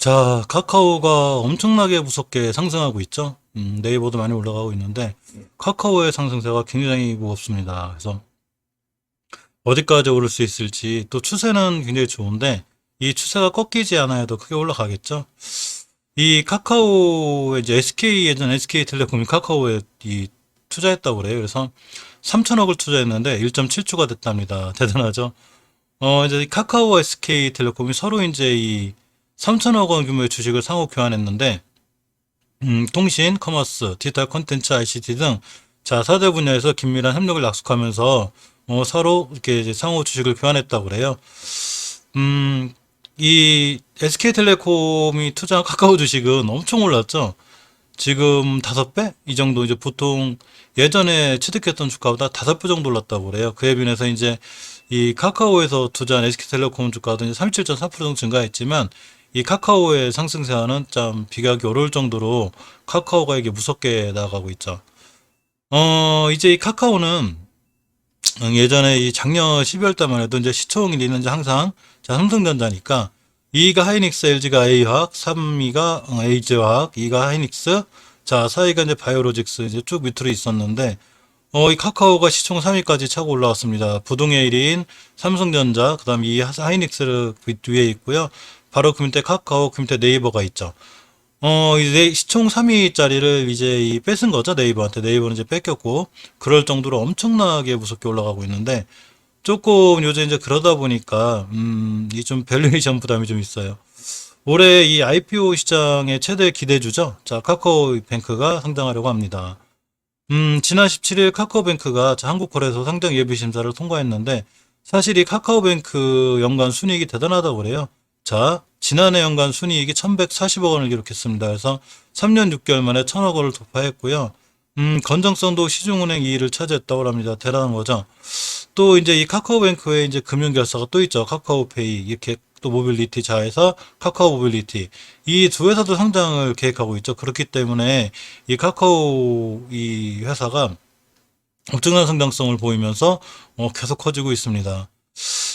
자, 카카오가 엄청나게 무섭게 상승하고 있죠. 네이버도 많이 올라가고 있는데 카카오의 상승세가 굉장히 무겁습니다. 그래서 어디까지 오를 수 있을지, 또 추세는 굉장히 좋은데 이 추세가 꺾이지 않아야 더 크게 올라가겠죠. 이 카카오의 이제 예전 SK텔레콤이 카카오에 투자했다고 그래요. 그래서 3천억을 투자했는데 1.7주가 됐답니다. 대단하죠. 이제 이 카카오와 SK텔레콤이 서로 이제 이 3천억 원 규모의 주식을 상호 교환했는데, 통신, 커머스, 디지털 콘텐츠, ICT 등 자, 4대 분야에서 긴밀한 협력을 약속하면서 서로 이렇게 이제 상호 주식을 교환했다고 그래요. 이 SK텔레콤이 투자한 카카오 주식은 엄청 올랐죠. 지금 5배? 이 정도 이제 보통 예전에 취득했던 주가보다 5배 정도 올랐다고 그래요. 그에 비해서 이제 이 카카오에서 투자한 SK텔레콤 주가도 이제 37.4% 정도 증가했지만 이 카카오의 상승세와는 좀 비교하기 어려울 정도로 카카오가 이게 무섭게 나가고 있죠. 이제 이 카카오는 예전에 이 작년 12월 달만 해도 이제 시총이 이제 항상 자, 삼성전자니까 2위가 하이닉스, LG가 A화학, 3위가 에이즈화학, 2위가 하이닉스, 자, 4위가 이제 바이오로직스 이제 쭉 밑으로 있었는데 이 카카오가 시총 3위까지 차고 올라왔습니다. 부동의 1위인 삼성전자, 그다음 이 하이닉스를 위에 있고요. 바로 그 밑에 카카오, 그 밑에 네이버가 있죠. 이제 시총 3위짜리를 이제 뺏은 거죠, 네이버한테. 네이버는 이제 뺏겼고, 그럴 정도로 엄청나게 무섭게 올라가고 있는데, 조금 요새 이제 그러다 보니까, 이 좀 밸류에이션 부담이 좀 있어요. 올해 이 IPO 시장의 최대 기대주죠. 자, 카카오뱅크가 상장하려고 합니다. 지난 17일 카카오뱅크가 자, 한국거래소 상장 예비 심사를 통과했는데, 사실 이 카카오뱅크 연간 순이익이 대단하다고 그래요. 자, 지난해 연간 순이익이 1140억 원을 기록했습니다. 그래서 3년 6개월 만에 1000억 원을 돌파했고요. 건전성도 시중은행 2위를 차지했다고 합니다. 대단한 거죠. 또 이제 이 카카오뱅크에 이제 금융결사가 또 있죠. 카카오페이, 이렇게 또 모빌리티 자회사, 카카오 모빌리티. 이 두 회사도 상장을 계획하고 있죠. 그렇기 때문에 이 카카오 이 회사가 엄청난 성장성을 보이면서 계속 커지고 있습니다.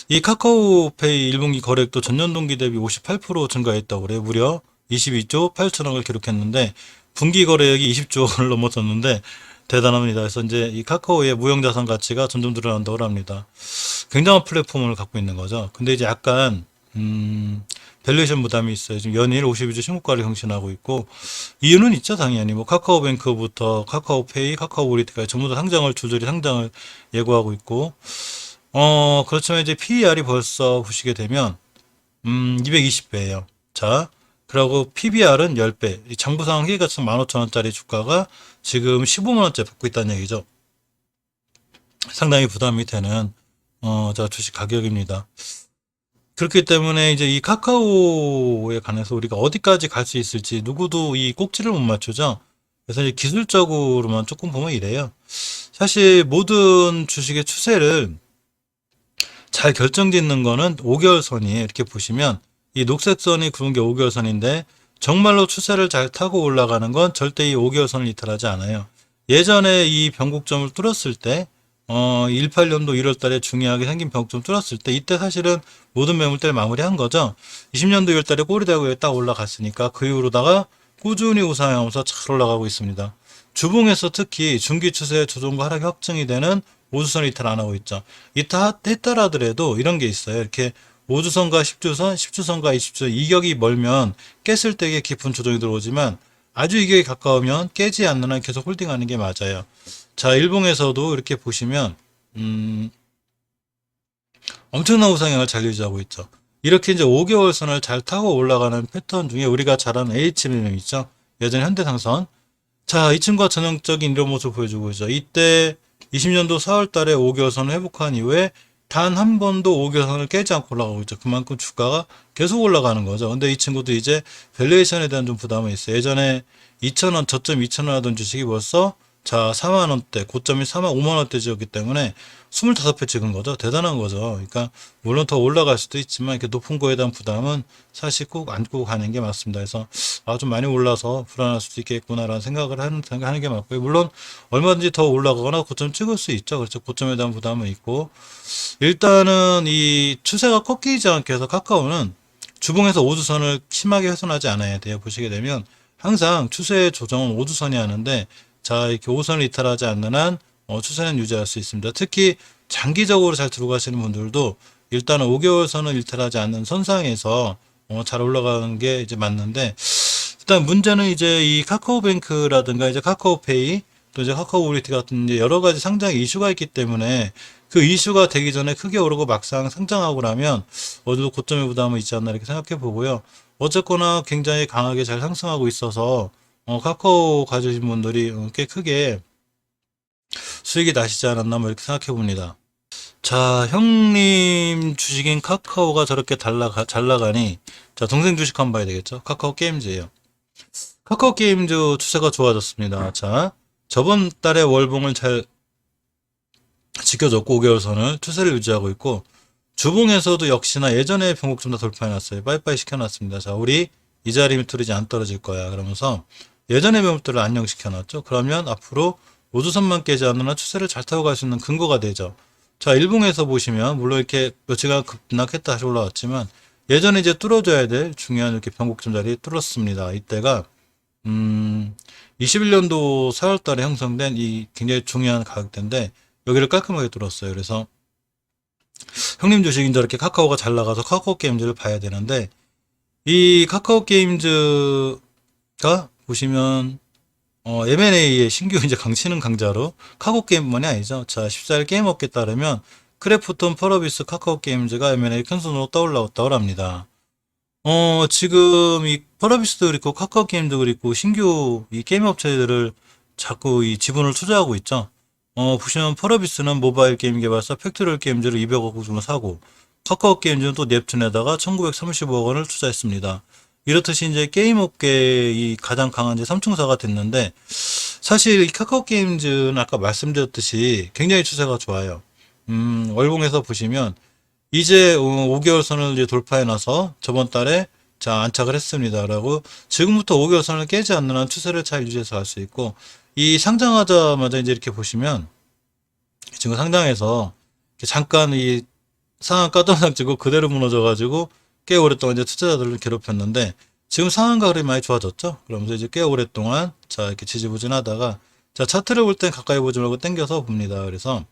이 카카오페이 1분기 거래액도 전년 동기 대비 58% 증가했다고 그래요. 무려 22조 8천억을 기록했는데 분기 거래액이 20조 원을 넘어섰는데 대단합니다. 그래서 이제 이 카카오의 무형자산 가치가 점점 늘어난다고 합니다. 굉장한 플랫폼을 갖고 있는 거죠. 근데 이제 약간 밸류에이션 부담이 있어요. 지금 연일 52주 신고가를 경신하고 있고 이유는 있죠, 당연히. 뭐 카카오뱅크부터 카카오페이, 카카오몰리티까지 전부 다 상장을 줄줄이 상장을 예고하고 있고 그렇지만 이제 PER이 벌써 보시게 되면 220배예요. 자, 그리고 PBR은 10배. 이 장부상 회계가치 15,000원짜리 주가가 지금 15만원째 받고 있다는 얘기죠. 상당히 부담이 되는 자, 주식 가격입니다. 그렇기 때문에 이제 이 카카오에 관해서 우리가 어디까지 갈 수 있을지 누구도 이 꼭지를 못 맞추죠. 그래서 이제 기술적으로만 조금 보면 이래요. 사실 모든 주식의 추세를 잘 결정짓는 거는 5개월 선이에요. 이렇게 보시면 이 녹색 선이 그런 게 5개월 선인데 정말로 추세를 잘 타고 올라가는 건 절대 이 5개월 선을 이탈하지 않아요. 예전에 이 변곡점을 뚫었을 때 18년도 1월 달에 중요하게 생긴 변곡점 뚫었을 때 이때 사실은 모든 매물대를 마무리한 거죠. 20년도 1월 달에 꼬리대고 딱 올라갔으니까 그 이후로다가 꾸준히 우상하면서 잘 올라가고 있습니다. 주봉에서 특히 중기 추세 조정과 하락이 확정이 되는 5주선 이탈 안 하고 있죠. 이탈 했더라도 이런 게 있어요. 이렇게 5주선과 10주선, 10주선과 20주선 이격이 멀면 깼을 때에 깊은 조정이 들어오지만 아주 이격이 가까우면 깨지 않는 한 계속 홀딩하는 게 맞아요. 자, 일봉에서도 이렇게 보시면 엄청난 우상향을 잘 유지하고 있죠. 이렇게 이제 5개월 선을 잘 타고 올라가는 패턴 중에 우리가 잘 아는 H매매 있죠. 예전 현대상선. 자, 이 친구가 전형적인 이런 모습을 보여주고 있죠. 이때 20년도 4월 달에 5개월 선을 회복한 이후에 단 한 번도 5개월 선을 깨지 않고 올라가고 있죠. 그만큼 주가가 계속 올라가는 거죠. 근데 이 친구도 이제 밸류에이션에 대한 좀 부담이 있어요. 예전에 2,000원, 저점 2,000원 하던 주식이 벌써 자, 4만원대, 고점이 4만, 5만원대지였기 때문에 25배 찍은 거죠. 대단한 거죠. 그러니까, 물론 더 올라갈 수도 있지만, 이렇게 높은 거에 대한 부담은 사실 꼭 안고 가는 게 맞습니다. 그래서, 좀 많이 올라서 불안할 수도 있겠구나라는 생각을 하는 게 맞고요. 물론, 얼마든지 더 올라가거나 고점 찍을 수 있죠. 그렇죠. 고점에 대한 부담은 있고, 일단은 이 추세가 꺾이지 않게 해서 카카오는 주봉에서 5주선을 심하게 훼손하지 않아야 돼요. 보시게 되면 항상 추세 조정은 5주선이 하는데 자 이렇게 5선을 이탈하지 않는 한 추세는 유지할 수 있습니다. 특히 장기적으로 잘 들어가시는 분들도 일단은 5개월 선을 이탈하지 않는 선상에서 잘 올라가는 게 이제 맞는데 일단 문제는 이제 이 카카오뱅크라든가 이제 카카오페이 또 이제 카카오몰리티 같은 이제 여러 가지 상장 이슈가 있기 때문에 그 이슈가 되기 전에 크게 오르고 막상 상장하고 나면 어디도 고점의 부담은 있지 않나 이렇게 생각해 보고요. 어쨌거나 굉장히 강하게 잘 상승하고 있어서 카카오 가지신 분들이 꽤 크게 수익이 나시지 않았나 뭐 이렇게 생각해 봅니다. 자, 형님 주식인 카카오가 저렇게 잘 나가니 자, 동생 주식 한번 봐야 되겠죠? 카카오 게임즈예요. 카카오 게임즈 추세가 좋아졌습니다. 자, 저번 달에 월봉을 잘 지켜줬고 5개월 선을 추세를 유지하고 있고 주봉에서도 역시나 예전에 변곡점 다 돌파해놨어요. 빠이빠이 시켜놨습니다. 자, 우리 이 자리 밑으로 이제 안 떨어질 거야. 그러면서 예전의 매물들을 안녕시켜놨죠. 그러면 앞으로 5주선만 깨지 않는 한 추세를 잘 타고 갈 수 있는 근거가 되죠. 자, 일봉에서 보시면 물론 이렇게 며칠간 급락했다 다시 올라왔지만 예전에 이제 뚫어줘야 될 중요한 이렇게 변곡점 자리 뚫었습니다. 이때가 21년도 4월 달에 형성된 이 굉장히 중요한 가격대인데 여기를 깔끔하게 뚫었어요. 그래서 형님 주식인 저렇게 카카오가 잘 나가서 카카오 게임즈를 봐야 되는데 이 카카오 게임즈가 보시면 M&A의 신규 이제 강치는 강자로 카카오 게임만이 아니죠. 자, 14일 게임업계에 따르면 크래프톤, 펄어비스, 카카오 게임즈가 M&A 큰 손으로 떠올랐다고 합니다. 지금 이 펄어비스도 그렇고 카카오 게임도 그렇고 신규 이 게임 업체들을 자꾸 이 지분을 투자하고 있죠. 보시면 펄어비스는 모바일 게임 개발사 팩토리얼 게임즈를 200억 주고 사고 카카오 게임즈는 또 넵툰에다가 1935억 원을 투자했습니다. 이렇듯이 이제 게임 업계의 가장 강한 이제 삼총사가 됐는데 사실 이 카카오 게임즈는 아까 말씀드렸듯이 굉장히 추세가 좋아요. 월봉에서 보시면 이제 5개월 선을 이제 돌파해 놔서 저번 달에 자 안착을 했습니다라고 지금부터 5개월 선을 깨지 않는 한 추세를 잘 유지해서 갈 수 있고 이 상장하자마자 이제 이렇게 보시면 지금 상장해서 잠깐 이 상한 까다상 찍고 그대로 무너져가지고 꽤 오랫동안 이제 투자자들을 괴롭혔는데 지금 상한가 흐름이 많이 좋아졌죠. 그러면서 이제 꽤 오랫동안 자 이렇게 지지부진하다가 자 차트를 볼 땐 가까이 보지 말고 당겨서 봅니다. 그래서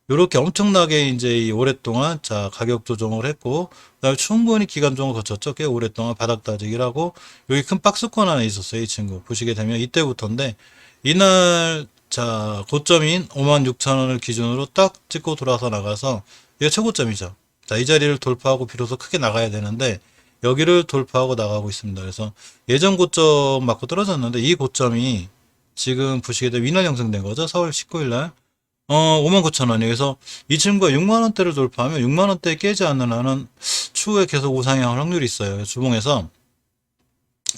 이렇게 엄청나게 이제 이 오랫동안 자 가격 조정을 했고 그다음에 충분히 기간 조정을 거쳤죠. 꽤 오랫동안 바닥 다지기를 하고 여기 큰 박스권 안에 있었어요. 이 친구 보시게 되면 이때부터인데 이날 자 고점인 56,000원을 기준으로 딱 찍고 돌아서 나가서 이게 최고점이죠. 자, 이 자리를 돌파하고 비로소 크게 나가야 되는데 여기를 돌파하고 나가고 있습니다. 그래서 예전 고점 맞고 떨어졌는데 이 고점이 지금 보시게 되면 이날 형성된 거죠. 4월 19일 날 59,000원이에요. 그래서 이 친구가 6만원대를 돌파하면 6만원대 깨지 않는 한은 추후에 계속 우상향할 확률이 있어요. 주봉에서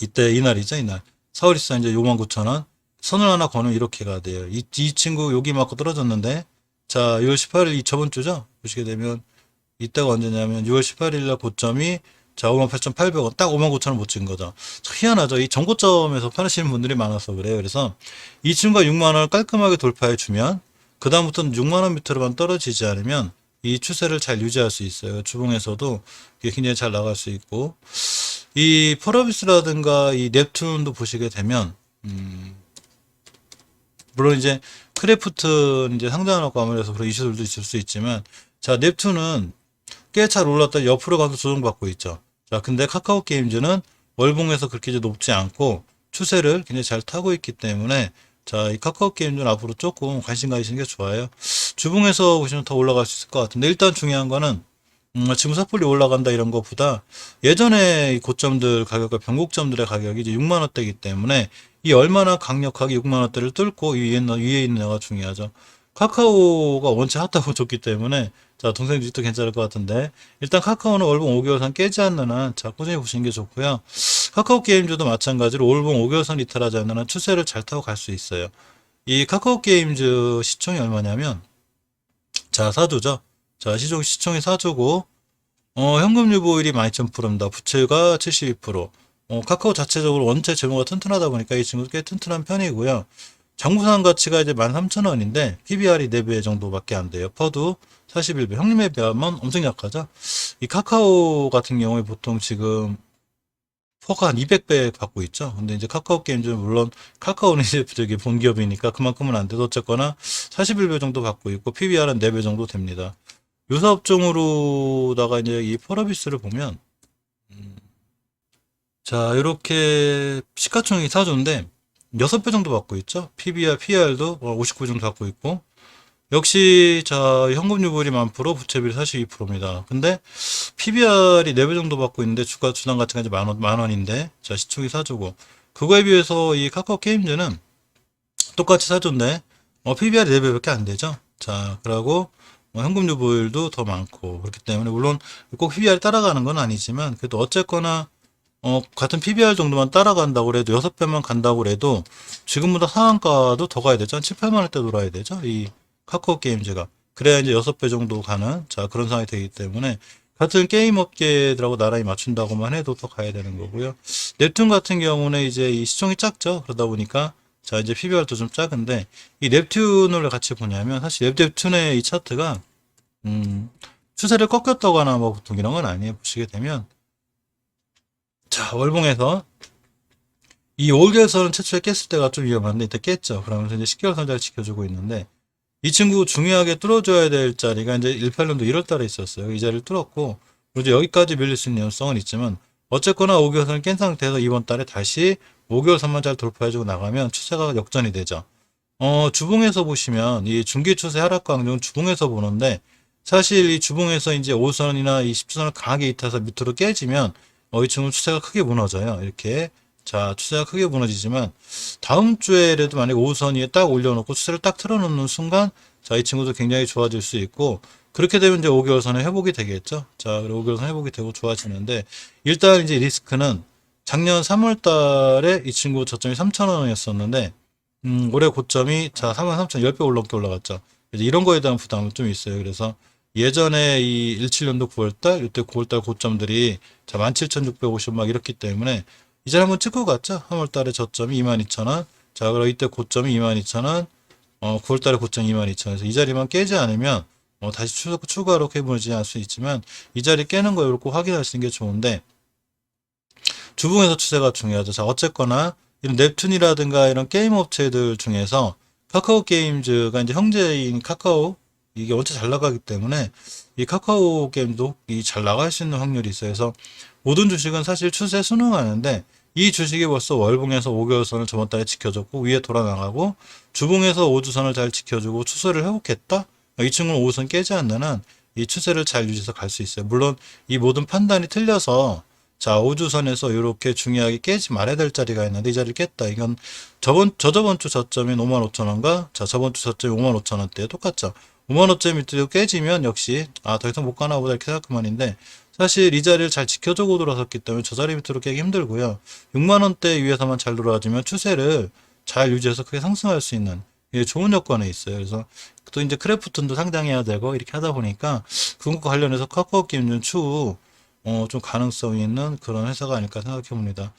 이때 이날이죠. 이날 4월 24일 이제 59,000원 선을 하나 거는 이렇게 가야 돼요. 이 친구 여기 맞고 떨어졌는데 자 6월 18일 이 저번 주죠. 보시게 되면 이때가 언제냐면 6월 18일 날 고점이 자 58,800원 딱 59,000원 못 찍은 거죠. 희한하죠. 이 정고점에서 파시는 분들이 많아서 그래요. 그래서 이 친구가 6만원을 깔끔하게 돌파해 주면 그 다음부터는 6만원 밑으로만 떨어지지 않으면 이 추세를 잘 유지할 수 있어요. 주봉에서도 굉장히 잘 나갈 수 있고 이 펄어비스라든가 이 넵툰도 보시게 되면 물론 이제 크래프트 이제 상장하고 아무래도 그런 이슈들도 있을 수 있지만 자 넵툰은 꽤 잘 올랐다 옆으로 가서 조정받고 있죠. 자 근데 카카오 게임즈는 월봉에서 그렇게 이제 높지 않고 추세를 굉장히 잘 타고 있기 때문에 자 이 카카오 게임즈는 앞으로 조금 관심 가지시는 게 좋아요. 주봉에서 보시면 더 올라갈 수 있을 것 같은데 일단 중요한 거는 지금 섣불리 올라간다 이런 것보다 예전에 이 고점들 가격과 변곡점들의 가격이 이제 6만원대이기 때문에 이 얼마나 강력하게 6만원대를 뚫고 위에 있느냐가 중요하죠. 카카오가 원체 핫하고 좋기 때문에 자 동생 주식도 괜찮을 것 같은데 일단 카카오는 월봉 5개월선 깨지 않는 한 자 꾸준히 보시는 게 좋고요. 카카오 게임즈도 마찬가지로 월봉 5개월선 이탈하지 않는 한 추세를 잘 타고 갈 수 있어요. 이 카카오 게임즈 시총이 얼마냐면 자 사주죠. 자 시총이 사주고 현금 유보율이 12,000%입니다. 부채가 72%. 카카오 자체적으로 원체 재무가 튼튼하다 보니까 이 친구도 꽤 튼튼한 편이고요. 장부상 가치가 이제 13,000원인데 PBR이 4배 정도밖에 안 돼요. 퍼도 41배. 형님에 비하면 엄청 약하죠. 이 카카오 같은 경우에 보통 지금 퍼가 한 200배 받고 있죠. 근데 이제 카카오 게임즈는 물론 카카오는 이제 저기 본기업이니까 그만큼은 안 돼도 어쨌거나 41배 정도 받고 있고 PBR은 4배 정도 됩니다. 유사업종으로다가 이제 이 펄어비스를 보면 자 이렇게 시가총액이 4조인데 6배 정도 받고 있죠. PBR, PR도 59 정도 받고 있고 역시 자 현금 유불이 10%, 부채비율이 42%입니다. 근데 PBR이 4배 정도 받고 있는데 주당 가치가 이제 만 원인데 자 시총이 4조고 그거에 비해서 이 카카오 게임즈는 똑같이 4조인데 PBR이 4배밖에 안 되죠. 자 그러고 현금 유보율도 더 많고 그렇기 때문에 물론 꼭 PBR 따라가는 건 아니지만 그래도 어쨌거나 같은 PBR 정도만 따라간다고 그래도 6배만 간다고 그래도 지금보다 상한가도 더 가야 되죠. 한 7, 8만 원대 돌아야 되죠. 이 카카오 게임즈가. 그래야 이제 6배 정도 가는 자 그런 상황이 되기 때문에 같은 게임 업계들하고 나란히 맞춘다고만 해도 더 가야 되는 거고요. 넵튠 같은 경우는 이제 이 시총이 작죠. 그러다 보니까 자 이제 PBR도 좀 작은데 이 넵튠을 같이 보냐면 사실 넵튠의 이 차트가 추세를 꺾였다거나 뭐 보통 이런 건 아니에요. 보시게 되면 자 월봉에서 이 5개월선은 최초에 깼을 때가 좀 위험한데 이때 깼죠. 그러면서 이제 10개월선까지 지켜주고 있는데 이 친구 중요하게 뚫어줘야 될 자리가 이제 18년도 1월 달에 있었어요. 이 자리를 뚫었고 이제 여기까지 밀릴 수 있는 연성은 있지만 어쨌거나 5개월선을 깬 상태에서 이번 달에 다시 5개월선만 잘 돌파해주고 나가면 추세가 역전이 되죠. 주봉에서 보시면 이 중기 추세 하락 강조는 주봉에서 보는데 사실 이 주봉에서 이제 5선이나 이 10선을 강하게 이타서 밑으로 깨지면 이 친구는 추세가 크게 무너져요. 이렇게 자 추세가 크게 무너지지만 다음 주에라도 만약에 5선 위에 딱 올려놓고 추세를 딱 틀어놓는 순간 자 이 친구도 굉장히 좋아질 수 있고 그렇게 되면 이제 5개월선에 회복이 되겠죠. 자 그리고 5개월선 회복이 되고 좋아지는데 일단 이제 리스크는 작년 3월 달에 이 친구 저점이 3,000원이었었는데 올해 고점이 자 33,000 10배 올라오게 올라갔죠. 이제 이런 거에 대한 부담은 좀 있어요. 그래서 예전에 이 17년도 9월달 이때 9월달 고점들이 자 17,650 막 이렇기 때문에 이제 한번 찍고 갔죠. 3월달에 저점이 22,000원. 자 그리고 이때 고점이 22,000원. 9월달에 고점 22,000원에서 이 자리만 깨지 않으면 다시 추가로 해보지 않을 수 있지만 이 자리 깨는 거 이렇게 확인하시는 게 좋은데 주봉에서 추세가 중요하죠. 자 어쨌거나 이런 넵튠이라든가 이런 게임 업체들 중에서 카카오 게임즈가 이제 형제인 카카오 이게 원체 잘 나가기 때문에 이 카카오 게임도 이 잘 나갈 수 있는 확률이 있어요. 그래서 모든 주식은 사실 추세 순응하는데 이 주식이 벌써 월봉에서 5개월선을 저번 달에 지켜줬고 위에 돌아나가고 주봉에서 5주선을 잘 지켜주고 추세를 회복했다. 이 친구는 5선 깨지 않는 한 이 추세를 잘 유지해서 갈 수 있어요. 물론 이 모든 판단이 틀려서 자 5주선에서 이렇게 중요하게 깨지 말아야 될 자리가 있는데 이 자리를 깼다. 이건 저저번 주 저점인 55,000원과 자 저번 주 저점이 55,000원대 똑같죠. 5만원대 밑으로 깨지면 역시 더 이상 못 가나 보다 이렇게 생각하면인데 사실 이 자리를 잘 지켜주고 들어섰기 때문에 저 자리 밑으로 깨기 힘들고요. 6만원대 위에서만 잘 돌아가지면 추세를 잘 유지해서 크게 상승할 수 있는 좋은 여건에 있어요. 그래서 또 이제 크래프톤도 상장해야 되고 이렇게 하다 보니까 그것과 관련해서 카카오 게임즈는 추후 좀 가능성이 있는 그런 회사가 아닐까 생각해 봅니다.